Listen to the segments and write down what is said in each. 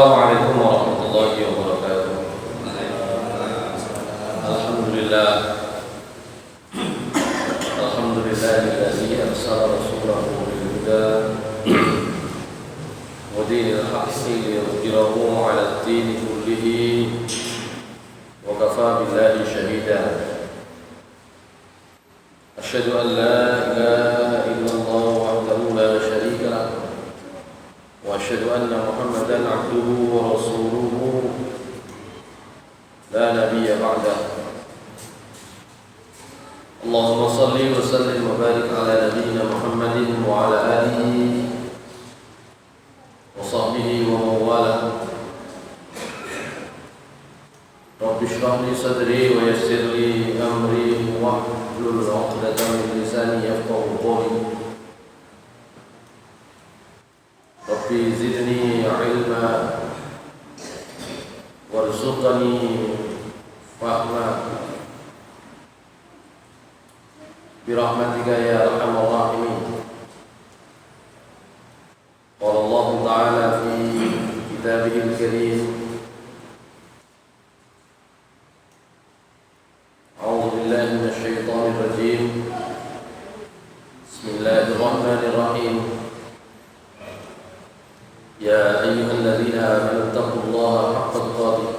Assalamualaikum warahmatullahi wabarakatuh. Alhamdulillah. Alhamdulillahilladzi arsala rasulahu bil huda wa dinil haqqi liyudhhirahu 'ala ad-din kullihi wa kafaa billahi shahida. Asyhadu an la ilaha illallah wahdahu la syarika lahu wa asyhadu anna Muhammadan 'abduhu wa rasuluhu la nabiyya ba'dahu. Allahumma salli wa sallim wa barik ala nabiyyina Muhammadin wa ala alihi wa sahbihi wa man walah. Rabbi shrah li sadri wa yassir li amri wahlul 'uqdatam min lisani yafqahu qawli. Rabbi zidni ilma warzuqni fahma birahmatika ya arhamar rahimin. Qala Allah Ta'ala fi kitabihil karim, a'udzu billahi minasy syaithanir rajim. Bismillahirrahmanirrahim. Ya ayyuhalladzina amanu taqullaha haqqa tuqatih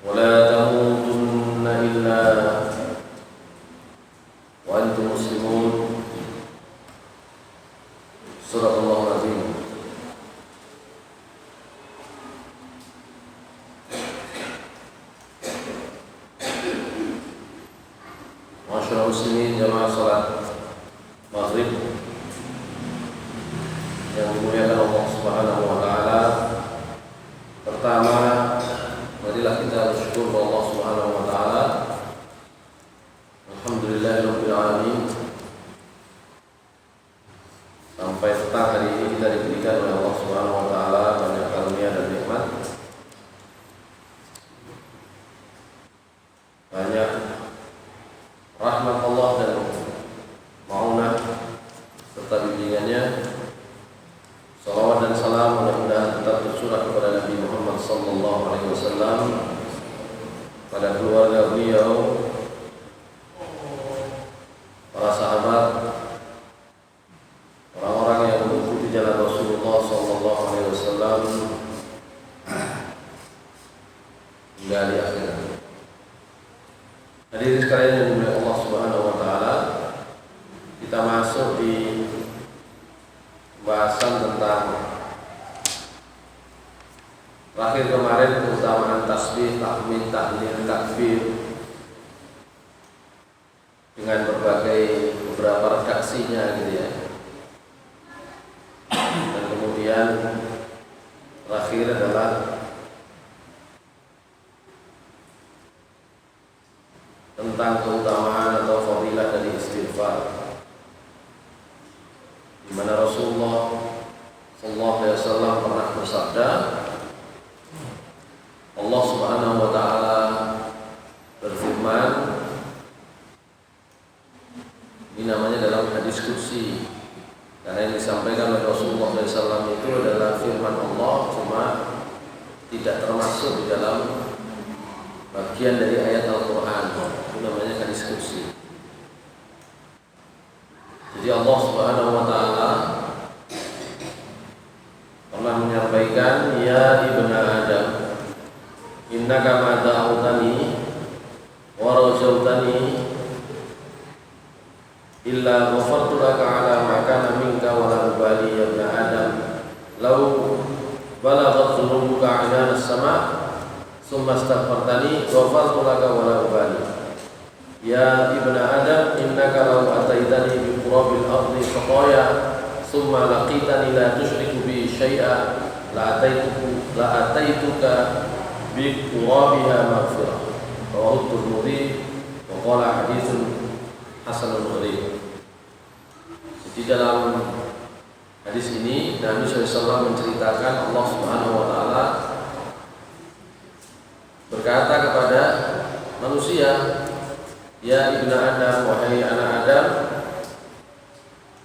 wa la tamutunna illa wa antum muslimun. Sadaqallahul azim. Masyaallah muslimin jamaah salat maghrib yang dimuliakan Allah Subhanahu wa taala. Pertama, marilah kita bersyukur kepada Allah Subhanahu wa taala. Alhamdulillahirabbil alamin. Sampai petang hari ini kita diberikan oleh Allah Subhanahu wa taala banyak karunia dan nikmat. Banyak rahmat Allah dan maunah serta bimbingannya. Salawat dan salam mudah-mudahan tetap tercurah kepada Nabi Muhammad sallallahu alaihi wasallam, pada keluarga beliau, para sahabat, orang-orang yang mengikuti jalan Rasulullah sallallahu alaihi wasallam hingga di akhirat. Hadirin sekalian yang dimuliakan Allah Subhanahu wa taala, kita masuk di bahasan tentang terakhir kemarin, keutamaan tasbih, tahmid, tahlil, takbir dengan berbagai beberapa redaksinya gitu ya. Dan kemudian terakhir adalah tentang keutamaan atau fadilah dari istighfar, di mana Rasulullah sallallahu alaihi wasallam pernah bersabda, Allah Subhanahu wa taala berfirman, ini namanya dalam hadis qudsi, karena yang disampaikan oleh Rasulullah sallallahu alaihi wasallam itu adalah firman Allah, cuma tidak termasuk di dalam bagian dari ayat Al-Qur'an. Itu namanya hadis qudsi. Jadi Allah Subhanahu wa taala pernah menyampaikan, ya ibna Adam, innaka ma da'utani wa rajautani illa ghafartu laka ala ma kana minka wa la ubali ya ibna Adam law balaghat dhunubuka 'inana as-sama' thumma astaghfartani ghafartu laka wa la ubali. Ya ibna Adam, innaka law ataitani bi qurabil ardi khataya thumma laqitani la tusyriku bi syai'a la ataituka bi qurabiha maghfirah. Rawahu Tirmidzi wa qala haditsun hasanun gharib. Di dalam hadis ini Nabi SAW menceritakan Allah Subhanahu wa taala berkata kepada manusia, ya ibna Adam, wahai anak Adam,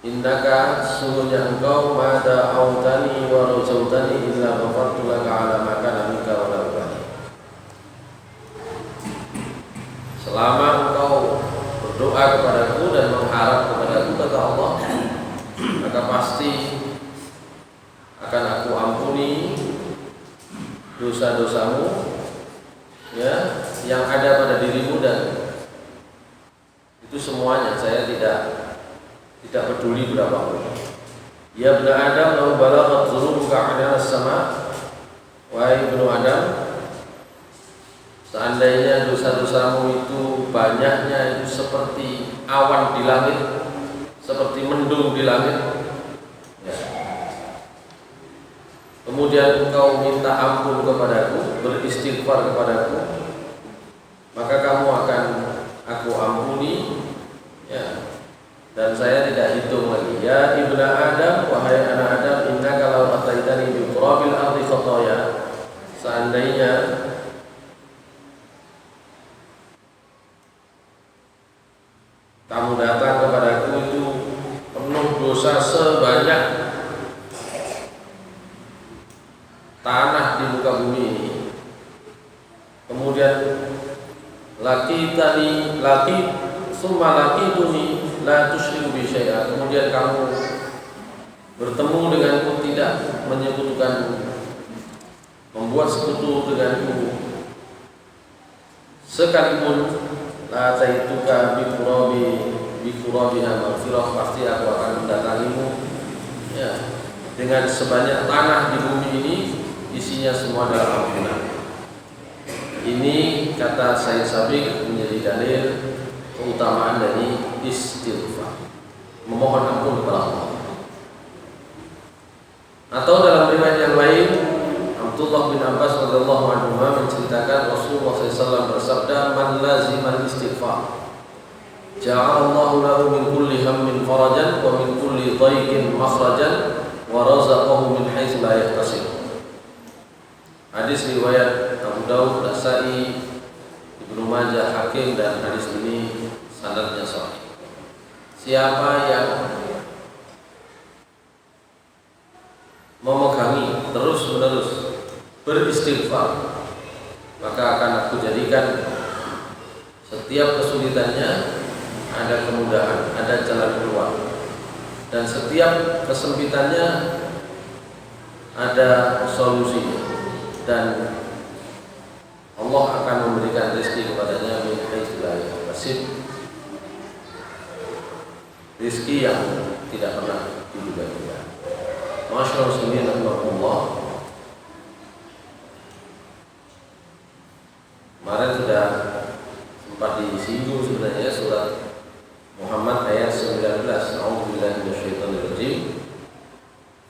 innaka sesungguhnya engkau ma da'awtani wa rajautani illa ghafartu laka ala ma kana minka wa la ubali. Selama engkau berdoa kepadaku dan mengharap kepadaku, kata Allah, maka pasti akan aku ampuni dosa-dosamu, ya, yang ada pada dirimu, dan itu semuanya saya tidak peduli berapapun. Ya ibnu Adam, law balaghat dhunubuka 'anana as-sama', wahai ibnu Adam, seandainya dosa-dosamu itu banyaknya itu seperti awan di langit, seperti mendung di langit, ya. Kemudian engkau minta ampun kepadaku, beristighfar kepadaku, maka kamu akan aku ampuni, ya. Dan saya tidak hitung lagi. Ya ibnu Adam, wahai anak Adam, innaka law ataitani bi qurabil ardi khataya, seandainya kamu datang kepadaku itu penuh dosa sebanyak tanah di muka bumi ini, kemudian summa laqituni la tusyriku bi syai'a, kemudian kamu bertemu denganku tidak menyekutukanku, membuat sekutu denganku, sekalipun la taituka bi qurabiha maghfirah, pasti aku akan mendatangimu, ya, dengan sebanyak tanah di bumi ini, isinya semua adalah ampunan. Ini kata Sayyid Sabiq menjadi dalil keutamaan dari istighfar, memohon ampun kepada Allah. Atau dalam riwayat yang lain, Abdullah bin Abbas radhiyallahu anhu menceritakan Rasulullah SAW bersabda, man lazimal istighfar ja'alallahu lahu min kulli hammin farajan wa min kulli dhayqin makhrajan wa razaqahu min haitsu la yahtasib. Hadis riwayat Abu Daud, Nasa'i, Ibnu Majah, Hakim, dan hadis ini sanadnya sahih. Siapa yang memegangi terus-menerus beristighfar, maka akan aku jadikan setiap kesulitannya ada kemudahan, ada jalan keluar, dan setiap kesempitannya ada solusinya, dan Allah akan memberikan rezeki kepadanya min haitsu la yahtasib, rezeki yang tidak pernah diduga-duga. Masyaallah muslimin rahimakumullah. Kemarin sudah sempat disinggung sebenarnya surat Muhammad ayat 19. A'udzubillahi minasyaitonir rajim.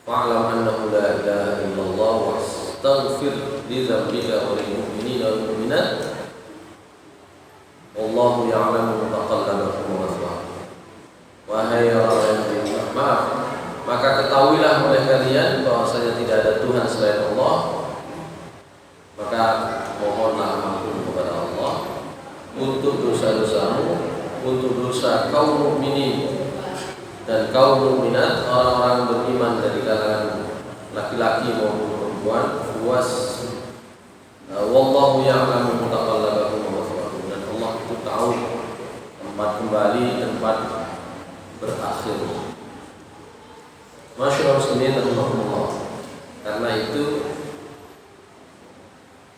Fa'lam annahu la ilaha illallah wastaghfir li dzambika wa lil mu'minina wal mu'minat. Wallahu ya'lamu taqallabakum wa mathwaakum. Wahai orang yang beriman, maaf, maka ketahuilah oleh kalian bahwasanya tidak ada Tuhan selain Allah, maka mohonlah ampun kepada Allah untuk dosa-dosamu, untuk dosa kaum mukminin dan kaum mukminat, orang-orang beriman dari kalangan laki-laki maupun perempuan. Wallahu ya'lamu mutaqallabakum wa mathwaakum, dan Allah itu tahu tempat kembali, tempat berakhir. Masyaallah muslimin rahimakumullah. Karena itu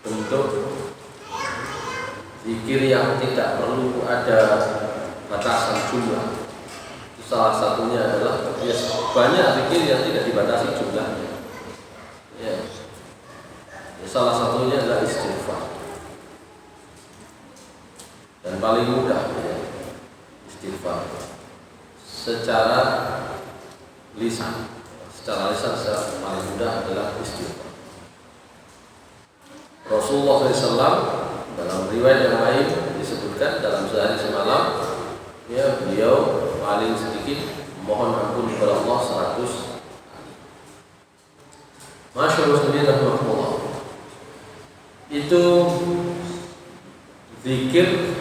bentuk zikir yang tidak perlu ada batasan jumlah. Salah satunya adalah banyak zikir yang tidak dibatasi jumlahnya. Ya. Salah satunya adalah istighfar. Dan paling mudah, ya, istighfar secara lisan. Secara paling mudah adalah istighfar. Rasulullah SAW dalam riwayat yang lain disebutkan dalam sehari semalam, ya, beliau paling sedikit mohon ampun kepada Allah 100 kali. Masyaallah muslimin rahimahullah. Itu zikir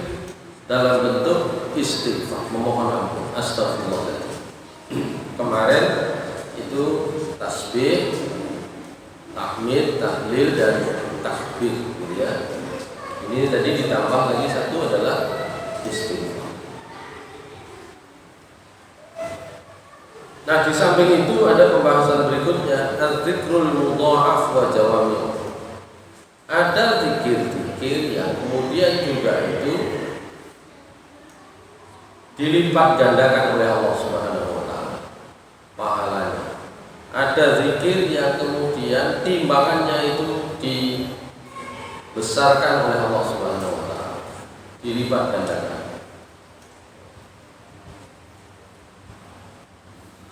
dalam bentuk istighfar, memohon ampun, astagfirullahaladzim. Kemarin itu tasbih, tahmid, tahlil dan takbir, gitu ya. Ini tadi ditambah lagi satu adalah istighfar. Nah, di samping itu ada pembahasan berikutnya, al-dzikrul mudha'af wa jawami'. Ada zikir-zikir yang kemudian juga itu dilipat gandakan oleh Allah Subhanahu wa taala pahalanya. Ada zikir yang kemudian timbangannya itu dibesarkan oleh Allah Subhanahu wa taala, dilipat gandakan.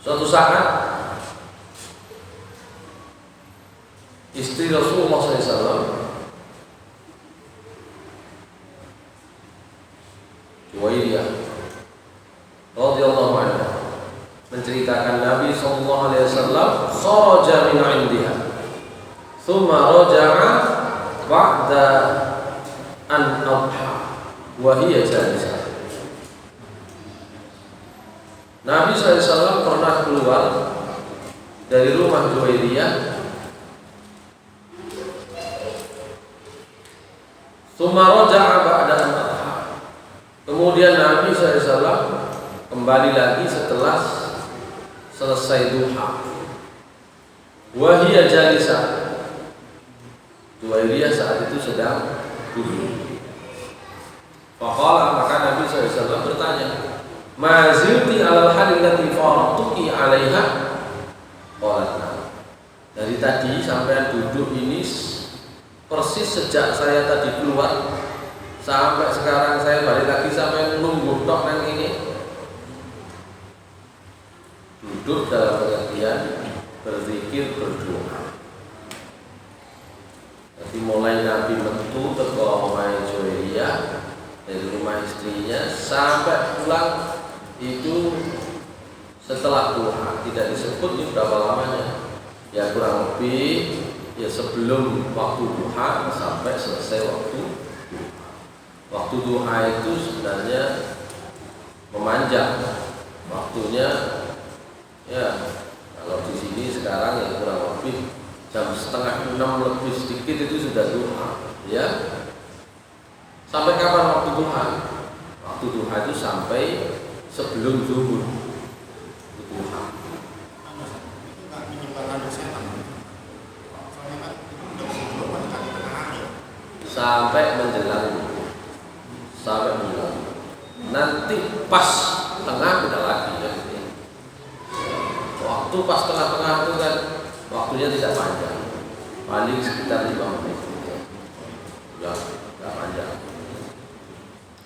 Suatu saat istri Rasulullah SAW, Juwairiyah radhiyallahu anha, menceritakan Nabi SAW kharaja min 'indiha thumma raja'a ba'da an adha wa hiya jalisah. Nabi SAW pernah keluar dari rumah Juwairiyah, thumma raja'a ba'da an adha. Kemudian Nabi SAW kembali lagi setelah selesai duha. Wa hiya jalisah. Juwairiyah saat itu sedang duduk. Faqala, maka Nabi SAW bertanya, ma zilti alal halil lati faratuki 'alaiha? Qalat, dari tadi sampai duduk ini persis sejak saya tadi keluar sampai sekarang saya balik lagi sampai nunggu tok nang ini. Duduk dalam pengertian berzikir, berdoa. Jadi mulai Nabi metu teko omahe Juwairiyah dari rumah istrinya sampai pulang itu setelah duha. Tidak disebut ini berapa lamanya, ya kurang lebih ya sebelum waktu duha sampai selesai waktu duha. Waktu duha itu sebenarnya memanjang waktunya, ya kalau di sini sekarang ya kurang lebih jam 5:30 lebih sedikit itu sudah duha, ya. Sampai kapan waktu duha? Waktu duha itu sampai sebelum zuhur. Duha. Sampai menjelang. Nanti pas tengah udah lagi ya. Waktu pas tengah-tengah itu kan waktunya tidak panjang, paling sekitar 5 menit. Ya, tidak panjang.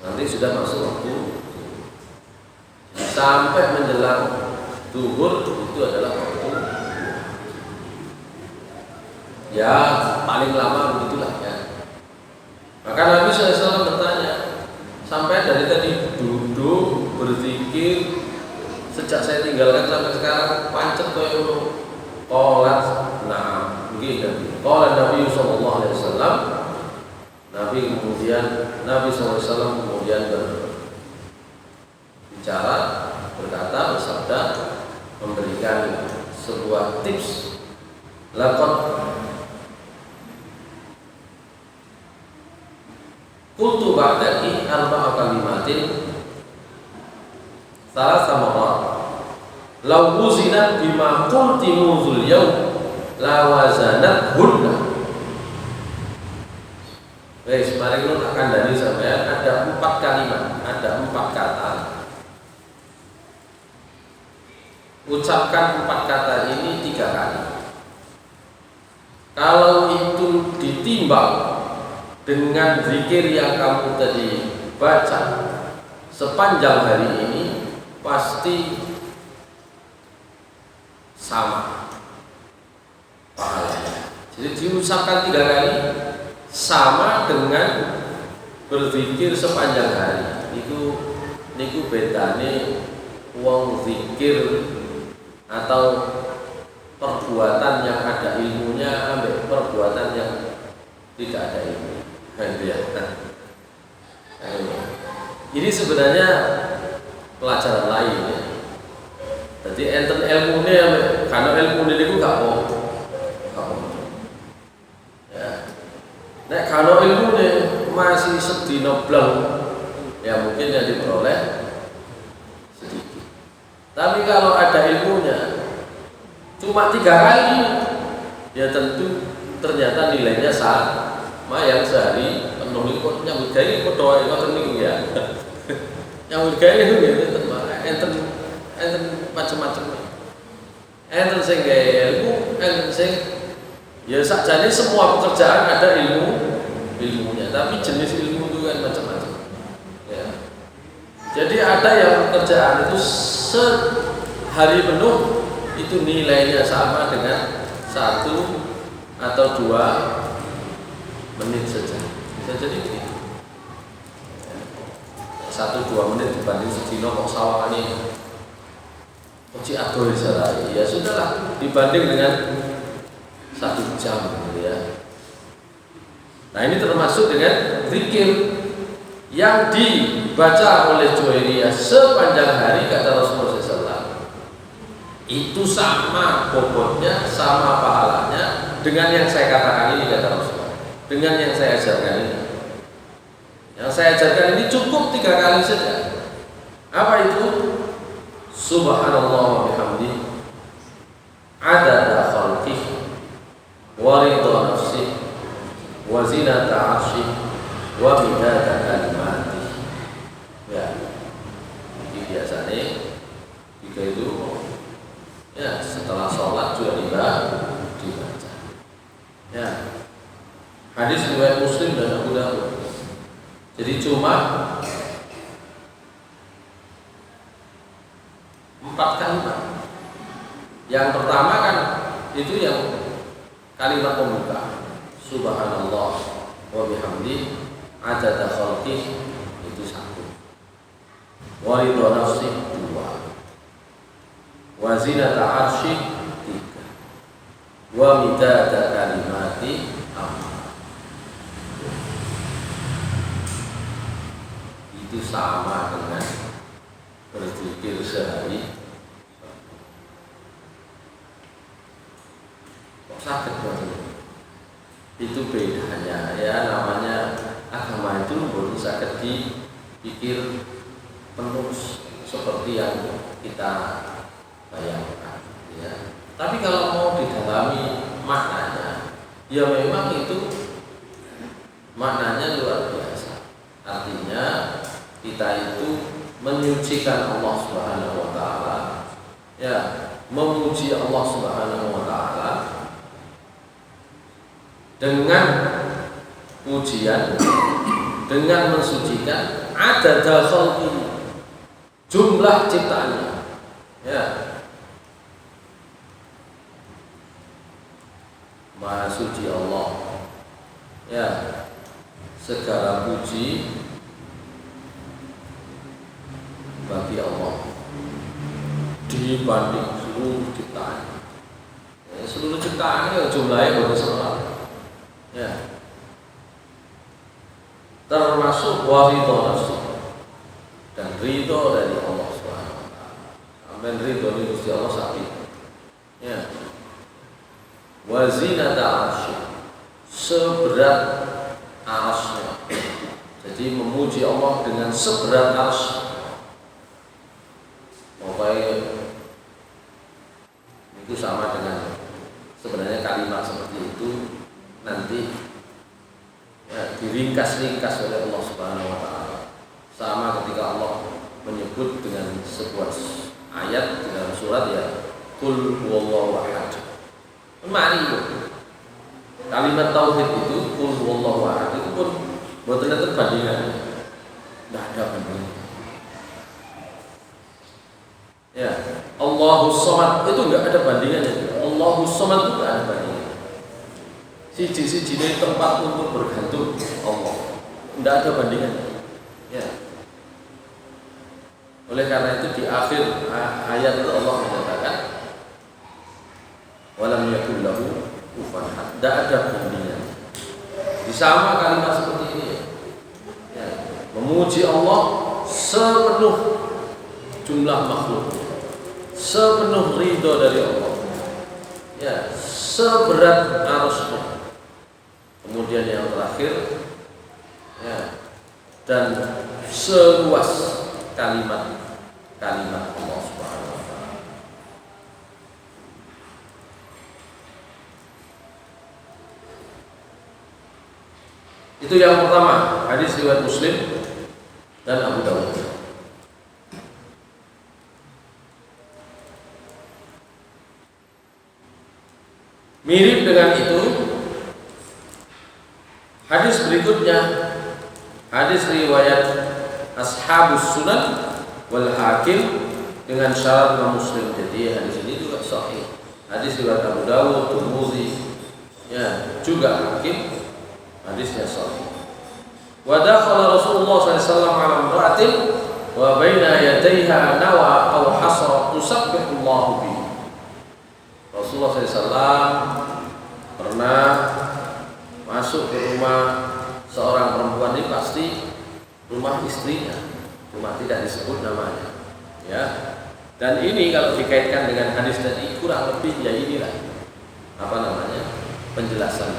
Nanti sudah masuk waktu. Sampai menjelang zuhur itu adalah waktu. Ya, paling lama begitulah ya. Maka Nabi SAW bertanya, sampai dari tadi duduk berzikir sejak saya tinggalkan sampai sekarang pancet koyo ngono. Qalat, nah, nggih. Qala Nabi sallallahu alaihi wasallam, Nabi SAW kemudian berbicara, berkata, bersabda, memberikan sebuah tips. Laqad qultu ba'daki arba'a kalimatin salah samarat law wuzinat bima qulti muzul yawm la wazanat hunna. Wes, mari kita akan dari sampean ada 4 kalimat, ada 4 kata. Ucapkan 4 kata ini 3 kali. Kalau itu ditimbang dengan zikir yang kamu tadi baca sepanjang hari ini, pasti sama pahalanya. Jadi diucapkan 3 kali sama dengan berzikir sepanjang hari. Niku bedane wong zikir atau perbuatan yang ada ilmunya ambil perbuatan yang tidak ada ilmu. Ini sebenarnya pelajaran lain ya. Jadi enten ilmune kalau ilmune niku gak apa. Ya. Nek kalau ilmune masih sedina bleng ya mungkin yang diperoleh sedikit. Tapi kalau ada ilmunya cuma 3 kali, ya tentu ternyata nilainya sama yang sehari penuh itu nyambut gawe kok doa ngoten niku ya. Nyambut gawe itu ya enten macam-macam. Enten sing gawe ilmu, enten sing ya sakjane semua pekerjaan ada ilmunya, tapi jenis ilmu itu kan macam-macam. Ya. Jadi ada yang pekerjaan itu sehari penuh itu nilainya sama dengan 1 atau 2 menit saja. Bisa jadi begitu. 1-2 menit dibanding sedina kok sawangane Oci adol ya sudahlah dibanding dengan 1 jam gitu ya. Nah ini termasuk dengan zikir yang dibaca oleh Juwairiyah sepanjang hari kata Rasulullah SAW. Itu sama bobotnya, sama pahalanya dengan yang saya katakan ini kata Rasulullah. Dengan yang saya ajarkan ini. Yang saya ajarkan ini cukup 3 kali saja. Apa itu? Subhanallah wa bihamdihi adada khalqihi wa ridha nafsihi wa zinata 'arsyihi wa midada kalimatihi. Ya. Jadi biasanya jika itu ya setelah sholat juga dibaca. Ya. Hadis riwayat Muslim dan Abu Dawud. Jadi cuma 4 kalimat. Yang pertama kan itu yang kalimat pembuka. Subhanallah wa bihamdihi adada khalqihi itu 1. Wa ridha nafsihi 2. Wa zinata 'arsyihi 3. Wa midada kalimati 4. Itu sama dengan berzikir sehari. Kok sakit banget? Itu bedanya ya, namanya agama itu baru sakit dipikir penuh seperti yang kita bayangkan ya. Tapi kalau mau didalami maknanya ya memang itu maknanya luar biasa. Artinya kita itu menyucikan Allah Subhanahu wa taala. Ya, memuji Allah Subhanahu wa taala dengan pujian, dengan mensucikan adada khalqihi, jumlah ciptaannya. Ya. Maha suci Allah. Ya. Segala puji bagi Allah dibanding seluruh ciptaan. Ya, seluruh ciptaan ya jumlahnya baru semua. Ya. Termasuk ridho nafsi dan ridho dari Allah Subhanahu wa taala. Amin ridho dari Gusti Allah sakit. Ya. Wa zinata 'arsy. Seberat arsy. Jadi memuji Allah dengan seberat arsy. Pokoknya itu sama dengan sebenarnya kalimat seperti itu nanti ya, diringkas-ringkas oleh Allah Subhanahu wa taala. Sama ketika Allah menyebut dengan sebuah ayat di dalam surat ya, Qul huwallahu ahad. Mari itu. Kalimat tauhid itu Qul huwallahu ahad itu pun buat ada perbandingan. Tidak ada bandingan. Ya, Allahus Samad itu enggak ada bandingannya. Allahus Samad itu enggak ada bandingannya. Siji-siji ini tempat untuk bergantung Allah. Enggak ada bandingannya. Ya. Oleh karena itu di akhir ayat itu Allah menyatakan walam yakul lahu kufuwan ahad. Enggak ada bandingannya. Sama kalimat seperti ini. Ya. Memuji Allah sepenuh jumlah makhluk. sepenuh ridho dari Allah, ya, seberat arusnya. Kemudian yang terakhir, ya, dan seluas kalimat Allah Subhanahu wa taala. Itu yang pertama, hadis riwayat Muslim dan Abu Dawud. Mirip dengan itu hadis berikutnya, hadis riwayat Ashabus Sunan wal Hakim dengan syarat Imam Muslim. Jadi hadis ini juga sahih. Hadis riwayat Abu Dawud, Tirmidzi, ya, juga Hakim, hadisnya sahih. Wa dakhala Rasulullah sallallahu alaihi wasallam ala imra'atin wa baina yadayha nawa aw hasra tusabbihullahu bi. Rasulullah SAW pernah masuk ke rumah seorang perempuan, ini pasti rumah istrinya, rumah tidak disebut namanya, ya. Dan ini kalau dikaitkan dengan hadis tadi kurang lebih ya inilah apa namanya penjelasan.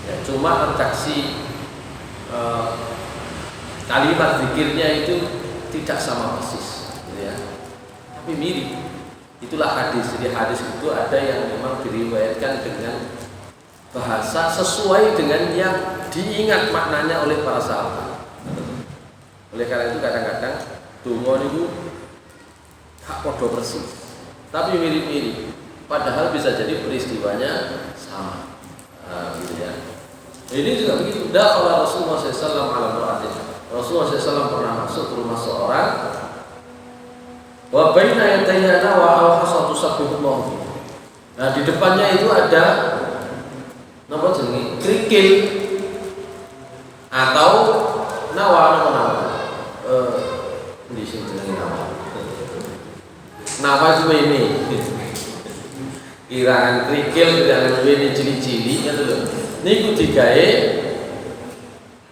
Ya, cuma redaksi kalimat zikirnya itu tidak sama persis, gitu ya, tapi mirip. Itulah hadis. Jadi hadis itu ada yang memang diriwayatkan dengan bahasa sesuai dengan yang diingat maknanya oleh para sahabat. Oleh karena itu kadang-kadang donga niku hak podo persis, tapi mirip-mirip. Padahal bisa jadi peristiwanya sama. Gitu ya. Ini juga begitu. Dakhala Rasulullah SAW ala imra'atin. Rasulullah SAW pernah masuk ke rumah seorang. Wa baina yadayha nawa aw hasatu sabbihullah. Nah, di depannya itu ada napa jenenge? Krikil atau nawa. Di sini jenenge nawa. Nawa cuma ini. Kirangan krikil kirangan ini cili-cili ngono lho. Niku digawe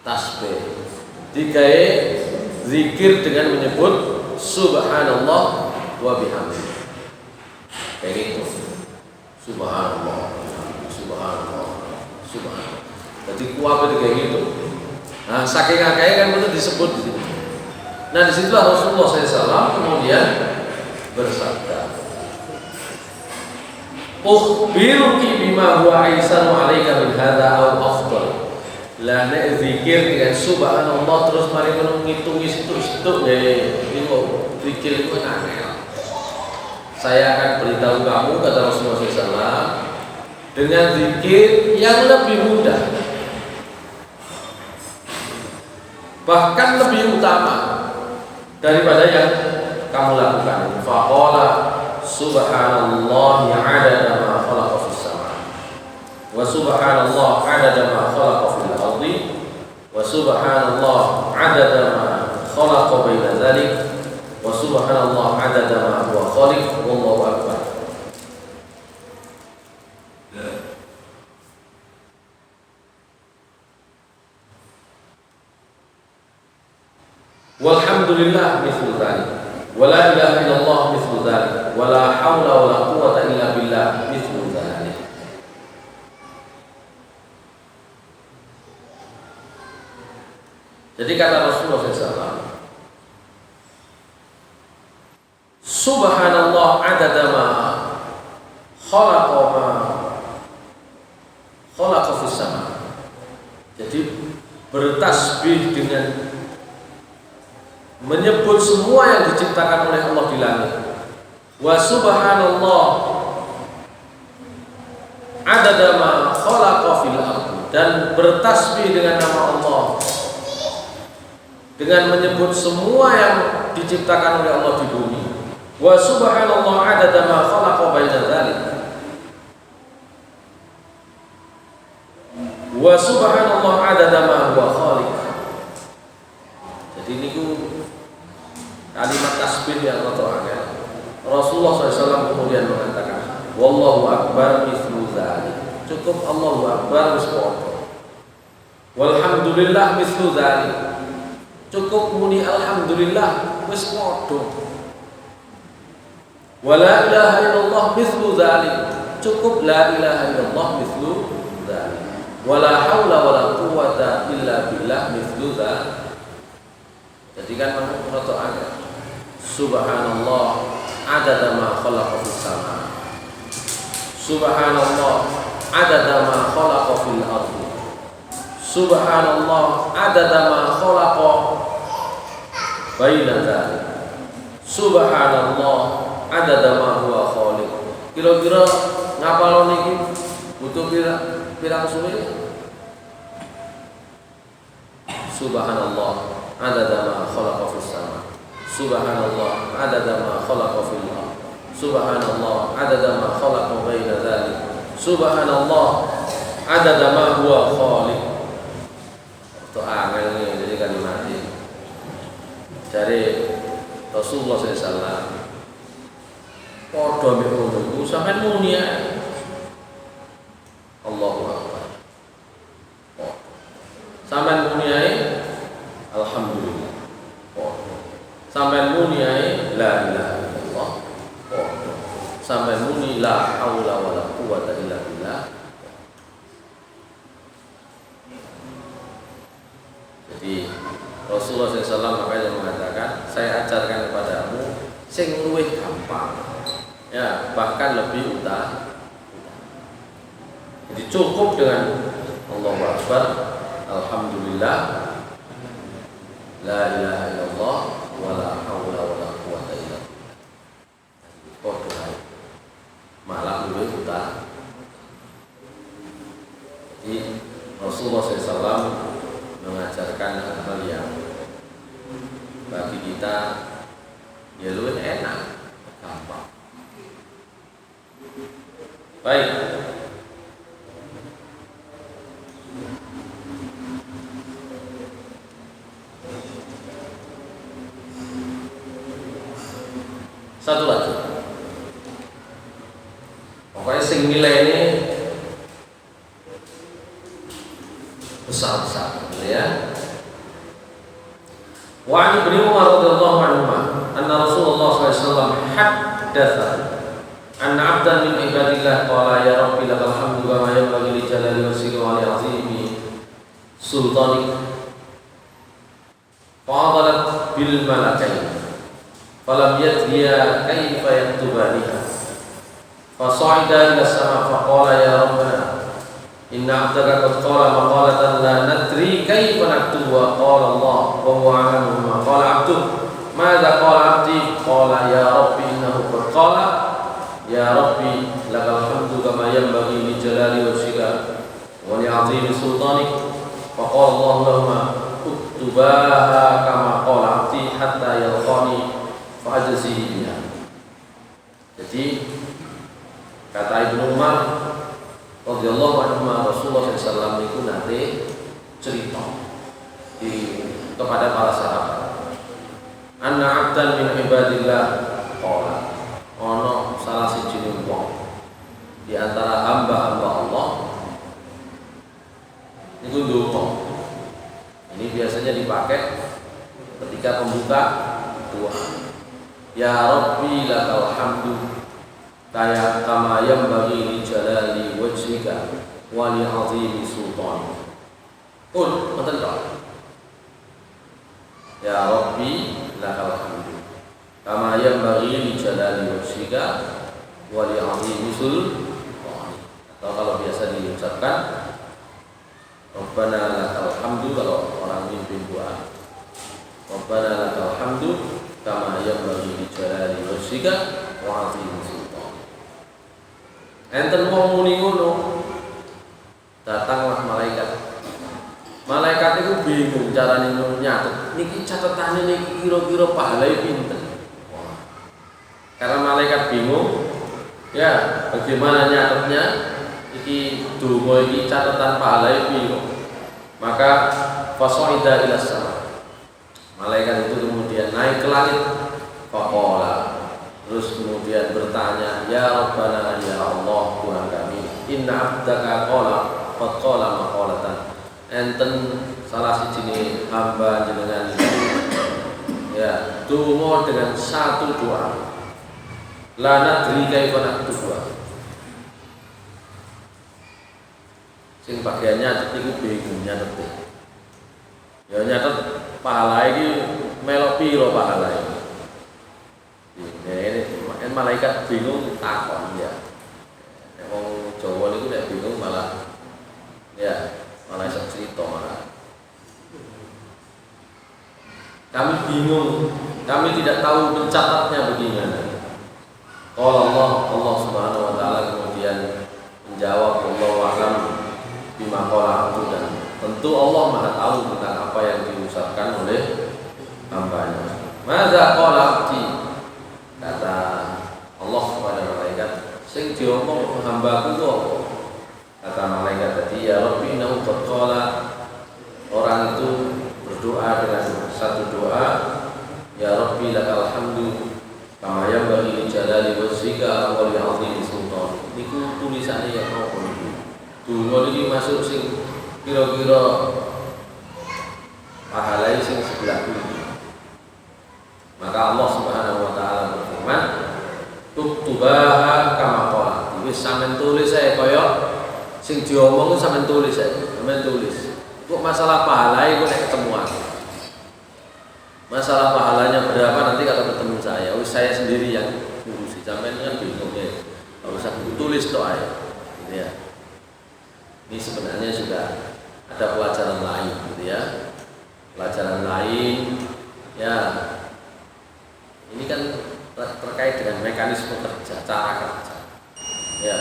tasbih. Digawe zikir dengan menyebut Subhanallah wa bihamdihi. Kayak gitu. Subhanallah, Subhanallah, Subhanallah. Jadi kuat kayak gitu. Nah, saking akeh kan betul disebut di situ. Nah, disitulah Rasulullah SAW kemudian bersabda, "Ukhbiruki bima huwa aisanu 'alaika min hadza aw afdal." Lah nek zikir dengan subhanallah terus mari ngitungi situ-situ niku zikir itu aneh. Saya akan beritahu kamu, kata Rasulullah SAW, dengan zikir yang lebih mudah, bahkan lebih utama daripada yang kamu lakukan. Faqala subhanallah adada ma khalaqa fis sama wa subhanallah adada ma khalaqa fil ardi wa subhanallah adada ma khalaqa baina dzalik wa subhanallah adada ma huwa khaliq wallahu akbar. Walhamdulillah mithlu dzalik wa la ilaha illallah mithlu dzalik wa la haula wa la quwwata illa billah mithlu dzalik. Jadi kata Rasulullah SAW, subhanallah adada ma khalaqa fis sama. Jadi bertasbih dengan menyebut semua yang diciptakan oleh Allah di langit. Wa subhanallah adada ma khalaqa fil ardi, dan bertasbih dengan nama Allah dengan menyebut semua yang diciptakan oleh Allah di bumi. Wa subhanallah adada ma khalaqa baina dzalik wa subhanallah adada ma huwa khaliq. Jadi niku kalimat tasbih yang rada. Rasulullah SAW kemudian mengatakan, wallahu akbar mithlu dzalik. Cukup Allahu akbar wis podo. Walhamdulillah mithlu dzalik. Cukup muni alhamdulillah wis podo. Wa la ilaha illallah mithlu dzalik. Cukup la ilaha illallah mithlu dzalik. Wa la haula wa la quwwata illa billah mithlu dzalik. Jadi kan roto agak. Subhanallah adada ma khalaqa fis sama. Subhanallah adada ma khalaqa fil ardi. Subhanallah adada ma khalaqa baina dzalik. Subhanallah adada ma huwa khaliq. Kira-kira ngapalo niki butuh pirang suwe? Subhanallah adada ma khalaqa fis sama. Subhanallah adada ma khalaqa fil ardh. Subhanallah adada ma khalaqa baina dzalik. Subhanallah adada ma huwa khaliq. Itu angel ini jadi kalimat ini dari Rasulullah SAW. Podo mikrono sampean muni ae. Allahu Akbar. Sampean muni ae alhamdulillah. Sampean muni ae la ilaha illallah. Sampean muni la haula wala quwwata illa billah. Jadi Rasulullah SAW makanya mengatakan, saya ajarkan kepadamu sing luwih gampang, ya bahkan lebih utama. Jadi cukup dengan Allahu Akbar, alhamdulillah, la ilaha illallah, wala haula wala quwwata illa billah. Malah lebih utama. Jadi Rasulullah SAW mengajarkan hal yang bagi kita ya lebih enak, gampang. Baik. Satu lagi. Pokoknya sing nilai ini besar-besar, ya. Wa an Ibnu Umar radhiyallahu anhu anna Rasulullah SAW haddatsa anna 'abdan min ibadillah qala ya rabbi lakal hamdu kama yanbaghi li jalali wajhika wa li 'azimi sultanik fa'adalat bil malakain falam yadriya kayfa yaktubaniha fasa'ida ila sama faqala ya rabbana inna 'abdaka qad qala maqalatan la nadri kayfa naktubu wa qala Allah wa huwa 'alamu ma qala 'abdu madza qala 'abdi qala ya rabbi innahu qad qala ya rabbi lakal hamdu kama yanbaghi li jalali wajhika wa li 'azimi sultanik fa qala Allah lahumma uktubaha kama qala 'abdi hatta yalqani fa ajzi biha. Jadi kata Ibnu Umar radhiyallahu anhu, Rasulullah SAW itu nanti cerita kepada para sahabat. Anna 'abdan min ibadillah qala, ono salah siji wong di antara hamba-hamba Allah niku ndonga. Ini biasanya dipakai ketika pembuka doa. Ya Rabbi lakal hamdu kaya kama yanbaghi li jalali wajhika wa li 'azimi sultanik. Qul ngoten to. Ya Rabbi lakal hamdu kama yanbaghi li jalali wajhika wa li 'azimi sultanik. Atau kalau biasa diucapkan Rabbana lakal hamdu kalau orang mimpin doa. Rabbana lakal hamdu kama yanbaghi li jalali wajhika wa 'azimi sultanik. Enten wong muni ngono, datanglah malaikat. Malaikat itu bingung carane nyatet. Niki catetane niki kira-kira pahalane pinten. Karena malaikat bingung, ya bagaimana nyatetnya? Iki donga iki catatan pahalane piro? Maka fasoida ila sama. Malaikat itu kemudian naik ke langit. Faqala, terus kemudian bertanya, ya Rabbana ya Allah Tuhan kami, inna 'abdaka qala qad qala maqalatan. Enten salah siji hamba jenengan ya donga dengan satu doa. la nadri kaifa naktubuha. Sing bagian nyatet iku bingung nyatet. Ya nyatet pahala iki melok piro pahala iki. Ini malaikat bingung takon ya. Nek wong Jawa niku nek bingung malah iso cerita malah. Kami bingung, kami tidak tahu mencatatnya bagaimana. Kalau Allah Subhanahu wa taala kemudian menjawab, Allahu a'lam bima qala abdu, dan tentu Allah Maha tahu tentang apa yang diucapkan oleh hamba-Nya. Madza qala abdi? Kata Allah kepada malaikat, sing diomong hambaku itu apa? Kata malaikat tadi, ya Rabbi innahu qad qala, orang itu berdoa dengan satu doa, ya Rabbi lakal hamdu kama yanbaghi li jalali wajhika wa li 'azimi sultan. Niku tulisane ya apa niku? Donga niki masuk sing kira-kira pahalai sing sebelah kiri. Maka Allah Subhanahu wa taala berfirman, "Tuktubaha kama qala." Wis sampean tulis ae kaya sing diomong sampean tulis ae, sampean tulis. Kok masalah pahalanya kok nek ketemuan. Masalah pahalanya berapa nanti kalau ketemu saya. Saya sendiri yang ngurusi. Sampean kan bingung ya. Kalau usah tulis tok ae. Gitu ya. Ini sebenarnya juga ada pelajaran lain gitu ya. Pelajaran lain ya. Ini kan terkait dengan mekanisme kerja, cara kerja. Ya.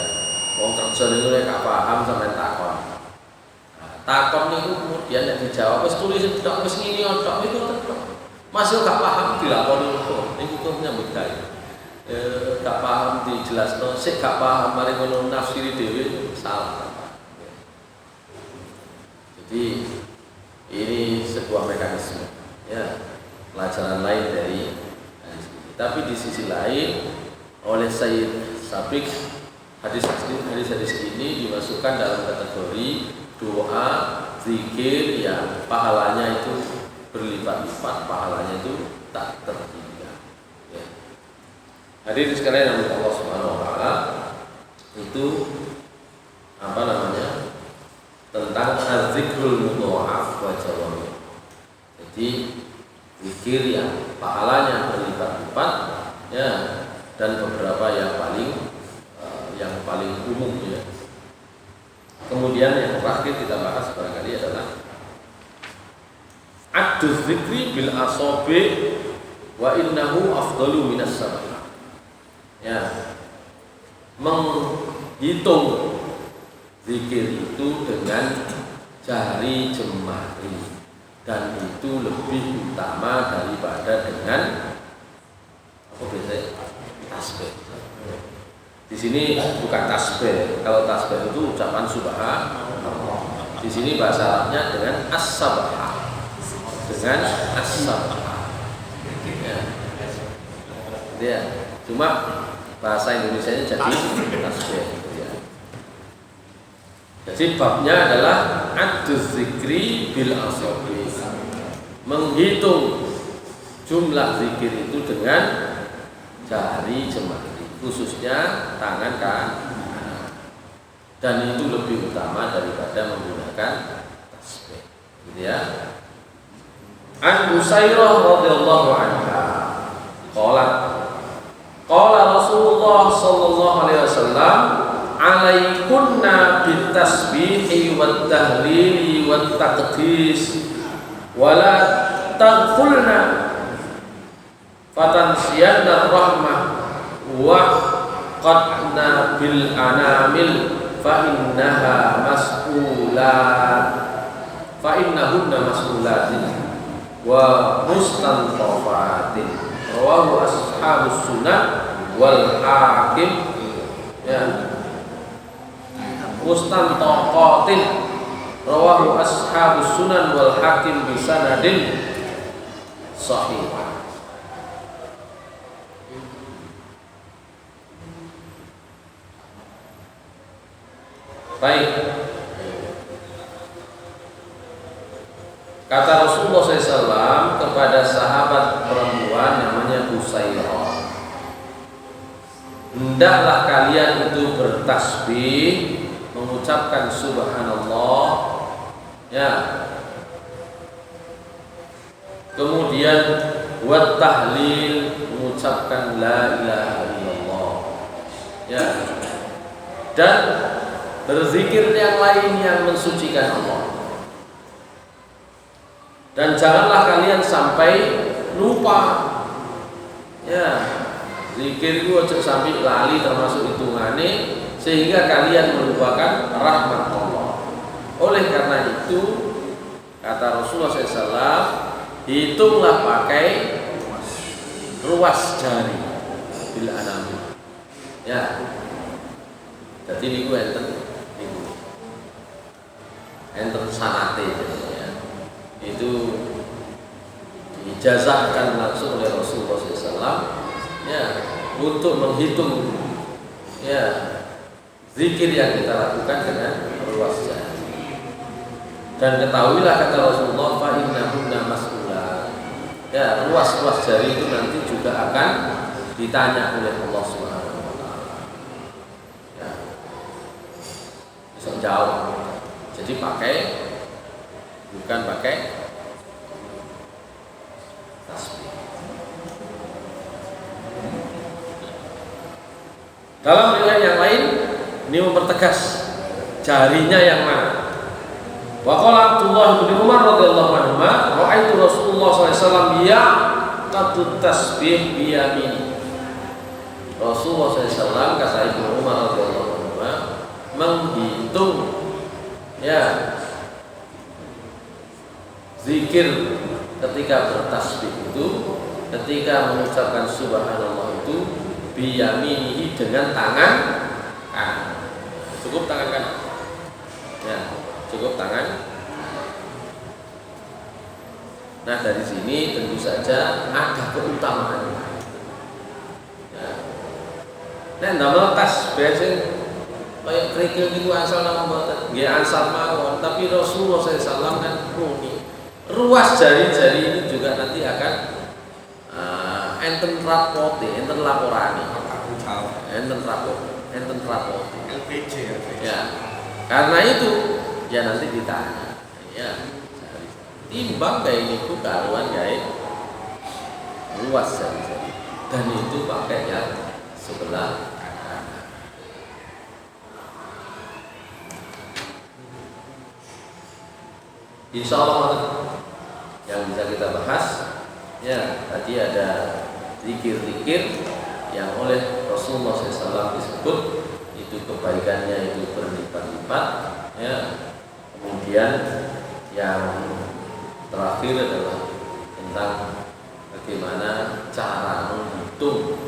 Wong kerja niku nek gak paham sampean takon. Takon niku kemudian nek dijawab wis tulis tok wis ngene tok niku tok. Masih gak paham dilakoni kok. Niku kok nyambut gawe. Gak paham dijelasno, sik gak paham mari ngono nafsiri dhewe salah. Jadi ini sebuah mekanisme ya, pelajaran lain dari tapi di sisi lain oleh Sayyid Sabiq hadis ini dimasukkan dalam kategori doa zikir yang pahalanya itu berlipat-lipat, pahalanya itu tak terhingga ya. Hadirin sekalian yang Allah Subhanahu wa taala, itu apa namanya? Tentang az-zikrul mudha'af wa jawami. Jadi zikir yang pahalanya berlipat-lipat ya, dan beberapa yang paling umum ya. Kemudian yang terakhir kita bahas barangkali adalah addu dzikri bil asabi wa innahu afdalu minas sabah. Ya. Menghitung zikir itu dengan jari jemari, dan itu lebih utama daripada dengan apa biasanya tasbih. Di sini bukan tasbih. Kalau tasbih itu ucapan subhanallah. Di sini bahasa Arabnya dengan as-sabah. Dengan as-sabah. Ya. Cuma bahasa Indonesianya jadi tasbih ya. Jadi babnya adalah addu zikri bil asabi. Menghitung jumlah zikir itu dengan jari jemari, khususnya tangan kanan, dan itu lebih utama daripada menggunakan tasbih gitu ya. An Usairah radhiyallahu anha qalat qala Rasulullah sallallahu alaihi wasallam alaikunna bit tasbihi wat tahlili wat taqdis wala taghfulna fatansiyanna rahmah wa qadna bil anamil fa innahunna mas'ulatin wa mustantafatin. Rawahu ashabus sunan wal hakim ya. Mustantaqatin rawahu ashabus sunan wal hakim bi sanadin sahih. Baik. Kata Rasulullah SAW kepada sahabat perempuan namanya Usairah. hendaklah kalian itu bertasbih, mengucapkan subhanallah, ya. Kemudian wa tahlil, mengucapkan la ilaha illallah, ya. Dan berzikir yang lain yang mensucikan Allah. Dan janganlah kalian sampai lupa, ya. Zikir itu aja sampai lali termasuk hitungane sehingga kalian melupakan rahmat Allah. Oleh karena itu kata Rasulullah SAW, hitunglah pakai ruas jari bil anami, ya. Jadi niku enten sanate, ya. Itu diijazahkan langsung oleh Rasulullah SAW, ya, untuk menghitung, ya, zikir yang kita lakukan dengan ruas jari. Dan ketahuilah kata Rasulullah, fa innahunna mas'ulat, ya, ruas-ruas jari itu nanti juga akan ditanya oleh Allah Subhanahu wa taala, ya. Bisa jauh. Jadi bukan pakai tasbih. Dalam riwayat yang lain ini mempertegas jarinya yang mana. Wa qala Abdullah bin Umar radhiyallahu anhu, ra'aitu Rasulullah sallallahu alaihi wasallam yaqtu tasbih bi yamini. Rasulullah sallallahu alaihi wasallam kata Ibnu Umar radhiyallahu anhu menghitung, ya, zikir ketika bertasbih itu, ketika mengucapkan subhanallah itu biyaminihi, dengan tangan kanan. Cukup tangan kanan, ya, cukup tangan. Nah, dari sini tentu saja ada keutamaan, ya. Nah, ndamel tasbih sing kayak kerikil niku asal nama mboten, nggih asal mawon, tapi Rasulullah SAW kan muni ruas jari-jari ini juga nanti akan enten rapote, enten laporane, enten rapote, LPG, ya. Karena itu ya nanti ditanya, ya, timbang kayak niku karuan gawe ruas jari-jari, dan itu pakai yang sebelah. Insya Allah yang bisa kita bahas, ya, tadi ada zikir-zikir yang oleh Rasulullah SAW disebut itu kebaikannya itu berlipat-lipat, ya. Kemudian yang terakhir adalah tentang bagaimana cara menghitung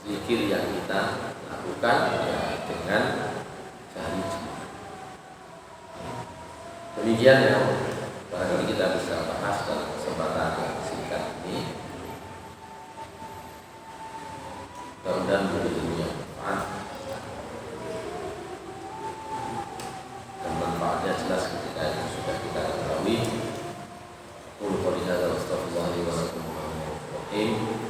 zikir yang kita lakukan, ya, dengan jari. Demikian yang barangkali kita bisa bahas dalam kesempatan yang singkat ini. Mudah-mudahan menjadi ilmu yang bermanfaat, dan manfaatnya jelas ketika itu sudah kita ketahui. Qul qul hadza wa astaghfirullahi wa lakum.